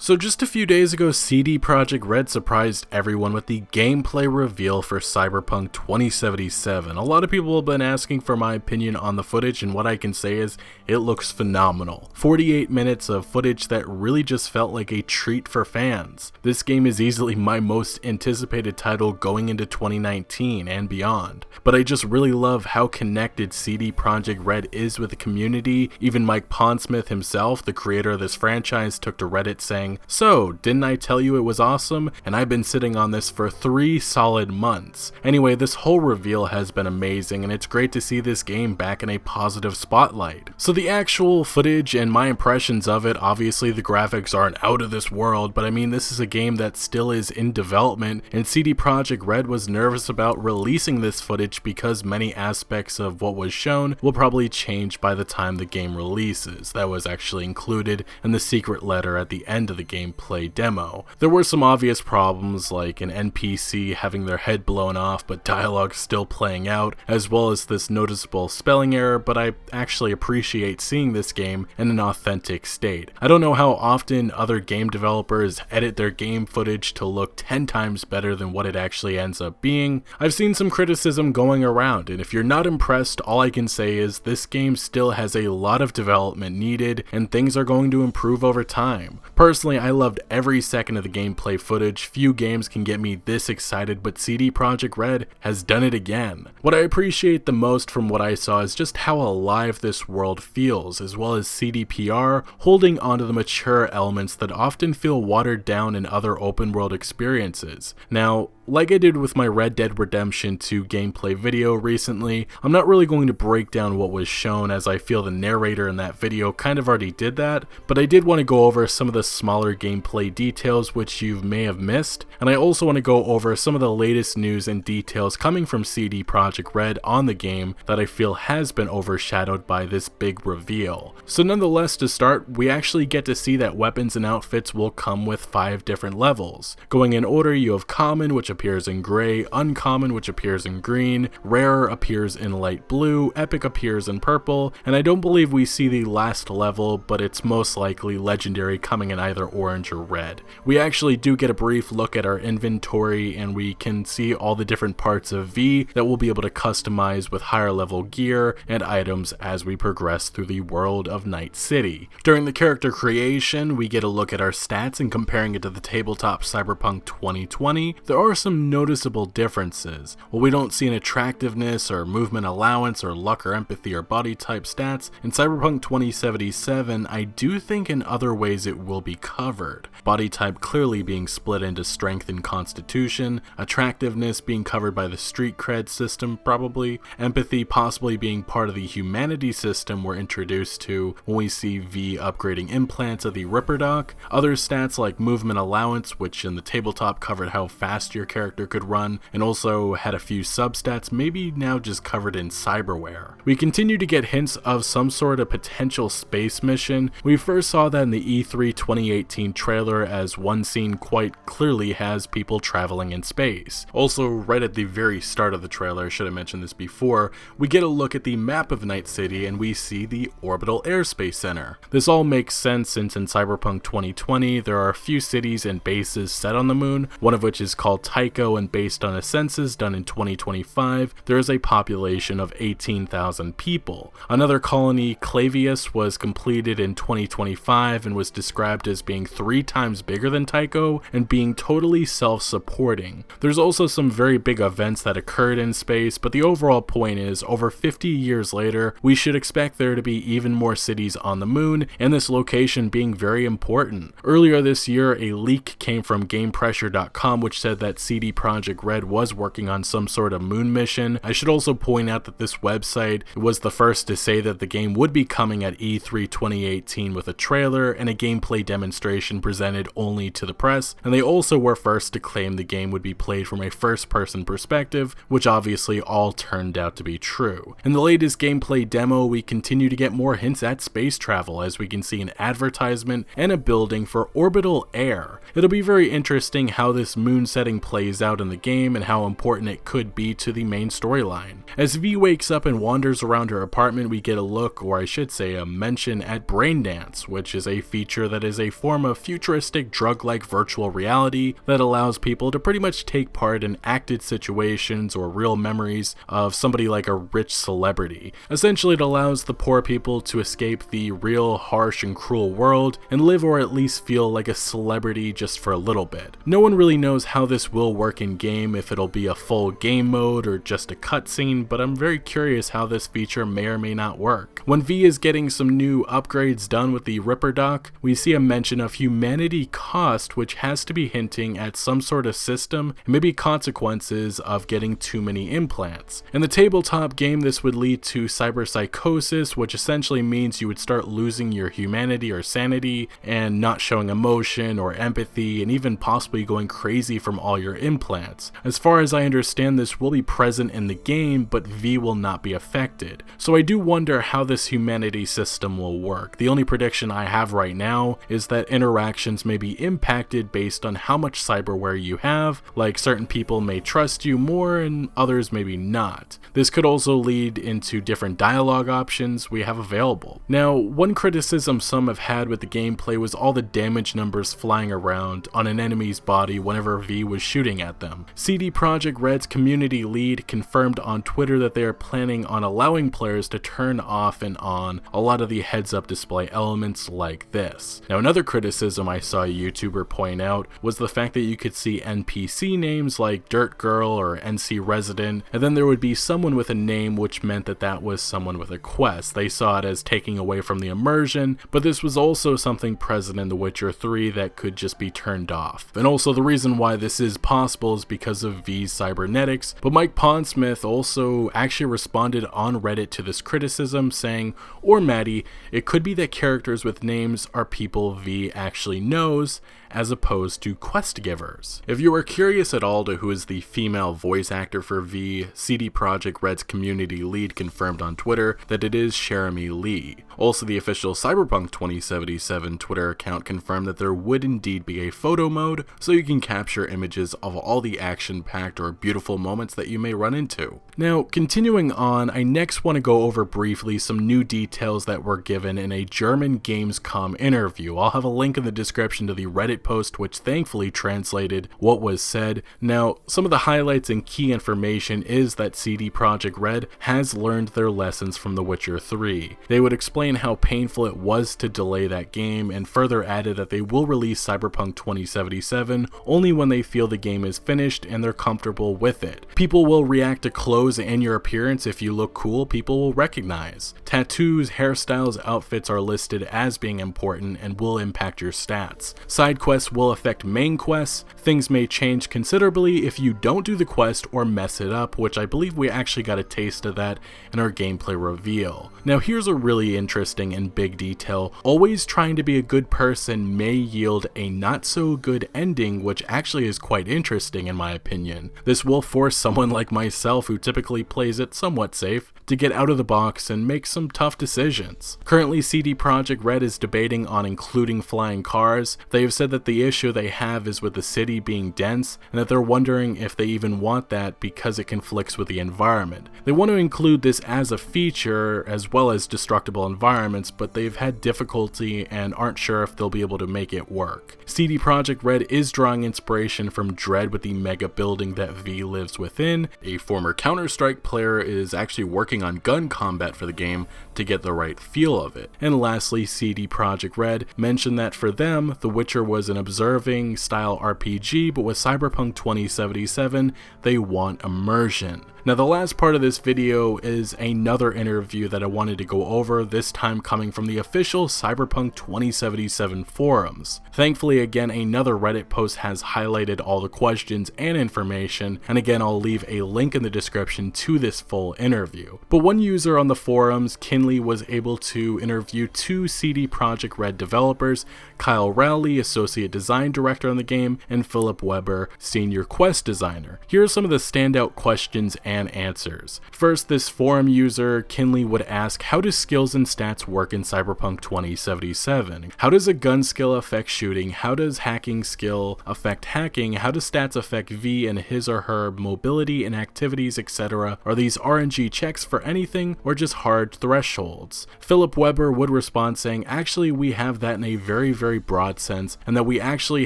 So just a few days ago, CD Projekt Red surprised everyone with the gameplay reveal for Cyberpunk 2077. A lot of people have been asking for my opinion on the footage, and what I can say is it looks phenomenal. 48 minutes of footage that really just felt like a treat for fans. This game is easily my most anticipated title going into 2019 and beyond. But I just really love how connected CD Projekt Red is with the community. Even Mike Pondsmith himself, the creator of this franchise, took to Reddit saying, "So, didn't I tell you it was awesome? And I've been sitting on this for 3 solid months." Anyway, this whole reveal has been amazing, and it's great to see this game back in a positive spotlight. So the actual footage and my impressions of it, obviously the graphics aren't out of this world, but I mean, this is a game that still is in development, and CD Projekt Red was nervous about releasing this footage because many aspects of what was shown will probably change by the time the game releases. That was actually included in the secret letter at the end of the gameplay demo. There were some obvious problems like an NPC having their head blown off but dialogue still playing out, as well as this noticeable spelling error, but I actually appreciate seeing this game in an authentic state. I don't know how often other game developers edit their game footage to look 10 times better than what it actually ends up being. I've seen some criticism going around, and if you're not impressed, all I can say is this game still has a lot of development needed, and things are going to improve over time. Personally, I loved every second of the gameplay footage. Few games can get me this excited, but CD Projekt Red has done it again. What I appreciate the most from what I saw is just how alive this world feels, as well as CDPR holding onto the mature elements that often feel watered down in other open world experiences. Now, like I did with my Red Dead Redemption 2 gameplay video recently, I'm not really going to break down what was shown, as I feel the narrator in that video kind of already did that, but I did want to go over some of the smaller gameplay details which you may have missed, and I also want to go over some of the latest news and details coming from CD Projekt Red on the game that I feel has been overshadowed by this big reveal. So nonetheless, to start, we actually get to see that weapons and outfits will come with 5 different levels. Going in order, you have Common, which appears in gray, Uncommon, which appears in green, Rare appears in light blue, Epic appears in purple, and I don't believe we see the last level, but it's most likely Legendary, coming in either orange or red. We actually do get a brief look at our inventory, and we can see all the different parts of V that we'll be able to customize with higher level gear and items as we progress through the world of Night City. During the character creation, we get a look at our stats and comparing it to the tabletop Cyberpunk 2020. There are some noticeable differences. While we don't see an attractiveness or movement allowance or luck or empathy or body type stats in Cyberpunk 2077, I do think in other ways it will be covered. Body type clearly being split into strength and constitution, attractiveness being covered by the street cred system probably, empathy possibly being part of the humanity system we're introduced to when we see V upgrading implants of the Ripper Doc, other stats like movement allowance, which in the tabletop covered how fast your character could run, and also had a few substats maybe now just covered in cyberware. We continue to get hints of some sort of potential space mission. We first saw that in the E3 2018 trailer, as one scene quite clearly has people traveling in space. Also, right at the very start of the trailer, I should have mentioned this before, we get a look at the map of Night City and we see the Orbital Airspace Center. This all makes sense since in Cyberpunk 2020 there are a few cities and bases set on the moon, one of which is called Tycho, and based on a census done in 2025, there is a population of 18,000 people. Another colony, Clavius, was completed in 2025 and was described as being 3 times bigger than Tycho and being totally self-supporting. There's also some very big events that occurred in space, but the overall point is, over 50 years later, we should expect there to be even more cities on the moon, and this location being very important. Earlier this year, a leak came from GamePressure.com which said that CD Projekt Red was working on some sort of moon mission. I should also point out that this website was the first to say that the game would be coming at E3 2018 with a trailer and a gameplay demonstration presented only to the press, and they also were first to claim the game would be played from a first-person perspective, which obviously all turned out to be true. In the latest gameplay demo, we continue to get more hints at space travel, as we can see an advertisement and a building for Orbital Air. It'll be very interesting how this moon setting plays plays out in the game and how important it could be to the main storyline. As V wakes up and wanders around her apartment, we get a look, or I should say a mention, at Braindance, which is a feature that is a form of futuristic drug-like virtual reality that allows people to pretty much take part in acted situations or real memories of somebody like a rich celebrity. Essentially, it allows the poor people to escape the real, harsh, and cruel world and live or at least feel like a celebrity just for a little bit. No one really knows how this will work in game, if it'll be a full game mode or just a cutscene, but I'm very curious how this feature may or may not work. When V is getting some new upgrades done with the Ripper dock, we see a mention of humanity cost, which has to be hinting at some sort of system and maybe consequences of getting too many implants. In the tabletop game, this would lead to cyberpsychosis, which essentially means you would start losing your humanity or sanity and not showing emotion or empathy, and even possibly going crazy from all your implants. As far as I understand, this will be present in the game, but V will not be affected. So I do wonder how this humanity system will work. The only prediction I have right now is that interactions may be impacted based on how much cyberware you have, like certain people may trust you more and others maybe not. This could also lead into different dialogue options we have available. Now, one criticism some have had with the gameplay was all the damage numbers flying around on an enemy's body whenever V was shooting at them. CD Projekt Red's community lead confirmed on Twitter that they are planning on allowing players to turn off and on a lot of the heads-up display elements like this. Now, another criticism I saw a YouTuber point out was the fact that you could see NPC names like Dirt Girl or NC Resident, and then there would be someone with a name which meant that that was someone with a quest. They saw it as taking away from the immersion, but this was also something present in The Witcher 3 that could just be turned off. And also the reason why this is possible is because of V's cybernetics, but Mike Pondsmith also actually responded on Reddit to this criticism saying, or Maddie, it could be that characters with names are people V actually knows, as opposed to quest givers. If you are curious at all to who is the female voice actor for V, CD Projekt Red's community lead confirmed on Twitter that it is Jeremy Lee. Also, the official Cyberpunk 2077 Twitter account confirmed that there would indeed be a photo mode, so you can capture images of all the action-packed or beautiful moments that you may run into. Now, continuing on, I next want to go over briefly some new details that were given in a German Gamescom interview. I'll have a link in the description to the Reddit post which thankfully translated what was said. Now, some of the highlights and key information is that CD Projekt Red has learned their lessons from The Witcher 3. They would explain how painful it was to delay that game, and further added that they will release Cyberpunk 2077 only when they feel the game is finished and they're comfortable with it. People will react to clothes and your appearance. If you look cool, people will recognize. Tattoos, hairstyles, outfits are listed as being important and will impact your stats. Side quests will affect main quests. Things may change considerably if you don't do the quest or mess it up, which I believe we actually got a taste of that in our gameplay reveal. Now, here's a really interesting and big detail. Always trying to be a good person may yield a not so good ending, which actually is quite interesting in my opinion. This will force someone like myself, who typically plays it somewhat safe, to get out of the box and make some tough decisions. Currently, CD Projekt Red is debating on including flying cars. They have said that the issue they have is with the city being dense, and that they're wondering if they even want that because it conflicts with the environment. They want to include this as a feature as well as destructible environments, but they've had difficulty and aren't sure if they'll be able to make it work. CD Projekt Red is drawing inspiration from Dread with the mega building that V lives within. A former Counter-Strike player is actually working on gun combat for the game to get the right feel of it. And lastly, CD Projekt Red mentioned that for them, The Witcher was an observing style RPG, but with Cyberpunk 2077, they want immersion. Now, the last part of this video is another interview that I wanted to go over, this time coming from the official Cyberpunk 2077 forums. Thankfully, again, another Reddit post has highlighted all the questions and information, and again, I'll leave a link in the description to this full interview. But one user on the forums, Kinley, was able to interview two CD Projekt Red developers, Kyle Rowley, Associate Design Director on the game, and Philip Weber, Senior Quest Designer. Here are some of the standout questions and and answers. First, this forum user, Kinley, would ask, how do skills and stats work in Cyberpunk 2077? How does a gun skill affect shooting? How does hacking skill affect hacking? How do stats affect V and his or her mobility and activities, etc.? Are these RNG checks for anything or just hard thresholds? Philip Weber would respond saying, actually we have that in a very broad sense, and that we actually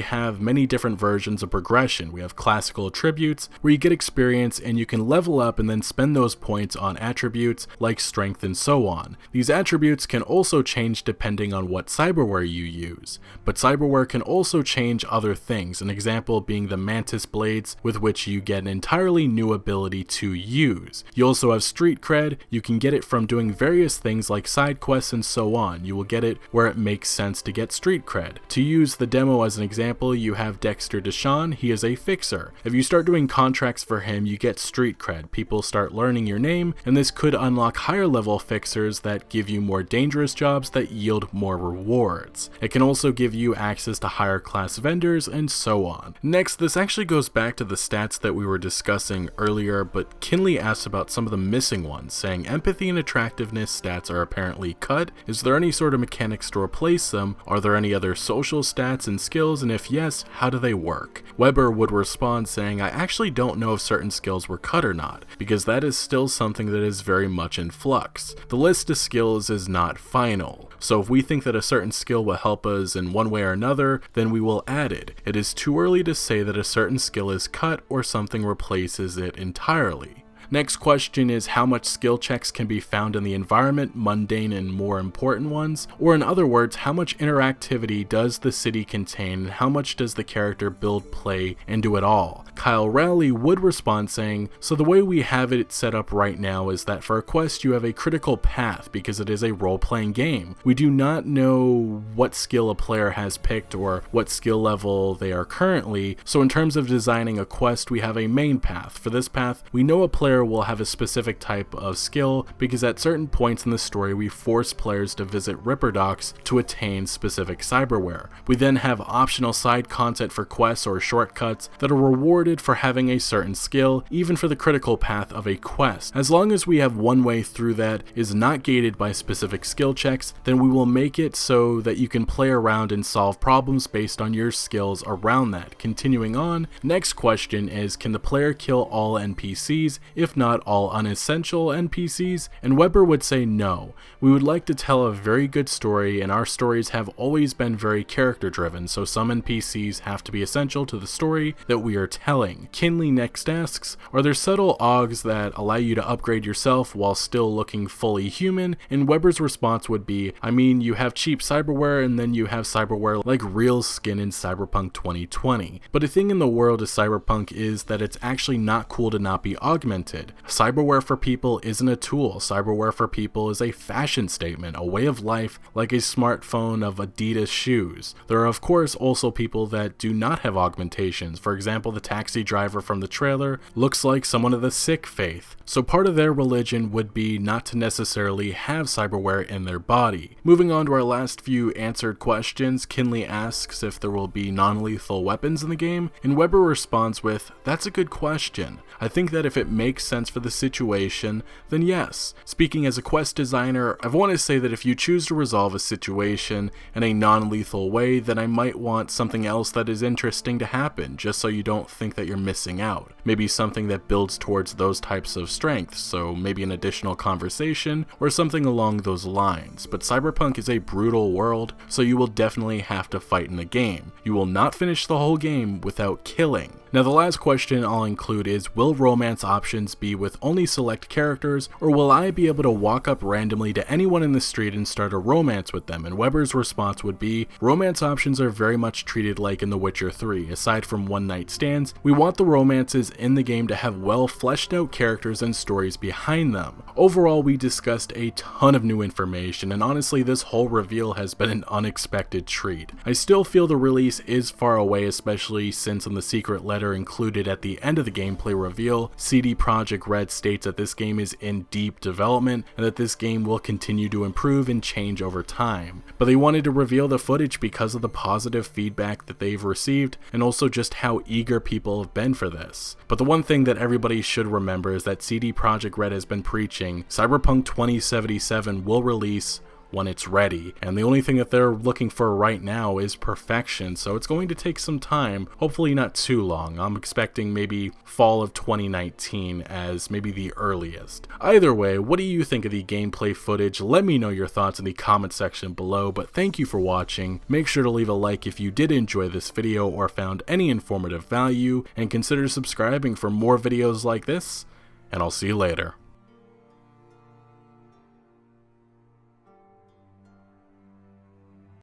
have many different versions of progression. We have classical attributes where you get experience and you can level up and then spend those points on attributes like strength and so on. These attributes can also change depending on what cyberware you use, but cyberware can also change other things, an example being the mantis blades, with which you get an entirely new ability to use. You also have street cred. You can get it from doing various things like side quests and so on. You will get it where it makes sense to get street cred. To use the demo as an example, you have Dexter Deshawn. He is a fixer. If you start doing contracts for him, you get street cred. People start learning your name, and this could unlock higher level fixers that give you more dangerous jobs that yield more rewards. It can also give you access to higher class vendors and so on. Next, this actually goes back to the stats that we were discussing earlier, but Kinley asked about some of the missing ones, saying empathy and attractiveness stats are apparently cut. Is there any sort of mechanics to replace them? Are there any other social stats and skills, and if yes, how do they work? Weber would respond saying, I actually don't know if certain skills were cut or not, because that is still something that is very much in flux. The list of skills is not final, so if we think that a certain skill will help us in one way or another, then we will add it. It is too early to say that a certain skill is cut or something replaces it entirely. Next question is how much skill checks can be found in the environment, mundane and more important ones, or in other words, how much interactivity does the city contain and how much does the character build, play, and do it all? Kyle Rowley would respond saying, so the way we have it set up right now is that for a quest you have a critical path because it is a role-playing game. We do not know what skill a player has picked or what skill level they are currently, so in terms of designing a quest we have a main path. For this path, we know a player will have a specific type of skill because at certain points in the story we force players to visit Ripper Docks to attain specific cyberware. We then have optional side content for quests or shortcuts that are rewarded for having a certain skill, even for the critical path of a quest. As long as we have one way through that is not gated by specific skill checks, then we will make it so that you can play around and solve problems based on your skills around that. Continuing on, next question is, can the player kill all NPCs, if not all unessential NPCs? And Weber would say no. We would like to tell a very good story, and our stories have always been very character driven, so some NPCs have to be essential to the story that we are telling. Kinley next asks, are there subtle augs that allow you to upgrade yourself while still looking fully human? And Weber's response would be, I mean, you have cheap cyberware and then you have cyberware like real skin in Cyberpunk 2020. But a thing in the world of Cyberpunk is that it's actually not cool to not be augmented. Cyberware for people isn't a tool. Cyberware for people is a fashion statement, a way of life, like a smartphone of Adidas shoes. There are of course also people that do not have augmentations. For example, the taxi driver from the trailer looks like someone of the Sikh faith. So part of their religion would be not to necessarily have cyberware in their body. Moving on to our last few answered questions, Kinley asks if there will be non-lethal weapons in the game, and Weber responds with, that's a good question. I think that if it makes sense for the situation, then yes. Speaking as a quest designer, I want to say that if you choose to resolve a situation in a non-lethal way, then I might want something else that is interesting to happen, just so you don't think that you're missing out. Maybe something that builds towards those types of strengths, so maybe an additional conversation or something along those lines. But Cyberpunk is a brutal world, so you will definitely have to fight in the game. You will not finish the whole game without killing. Now the last question I'll include is, will romance options be with only select characters, or will I be able to walk up randomly to anyone in the street and start a romance with them? And Weber's response would be, romance options are very much treated like in The Witcher 3. Aside from one night stands, we want the romances in the game to have well fleshed out characters and stories behind them. Overall, we discussed a ton of new information, and honestly this whole reveal has been an unexpected treat. I still feel the release is far away, especially since in the secret letter included at the end of the gameplay reveal, CD Projekt Projekt Red states that this game is in deep development and that this game will continue to improve and change over time. But they wanted to reveal the footage because of the positive feedback that they've received and also just how eager people have been for this. But the one thing that everybody should remember is that CD Projekt Red has been preaching Cyberpunk 2077 will release when it's ready, and the only thing that they're looking for right now is perfection, so it's going to take some time, hopefully not too long. I'm expecting maybe fall of 2019 as maybe the earliest. Either way, what do you think of the gameplay footage? Let me know your thoughts in the comment section below, but thank you for watching. Make sure to leave a like if you did enjoy this video or found any informative value, and consider subscribing for more videos like this, and I'll see you later.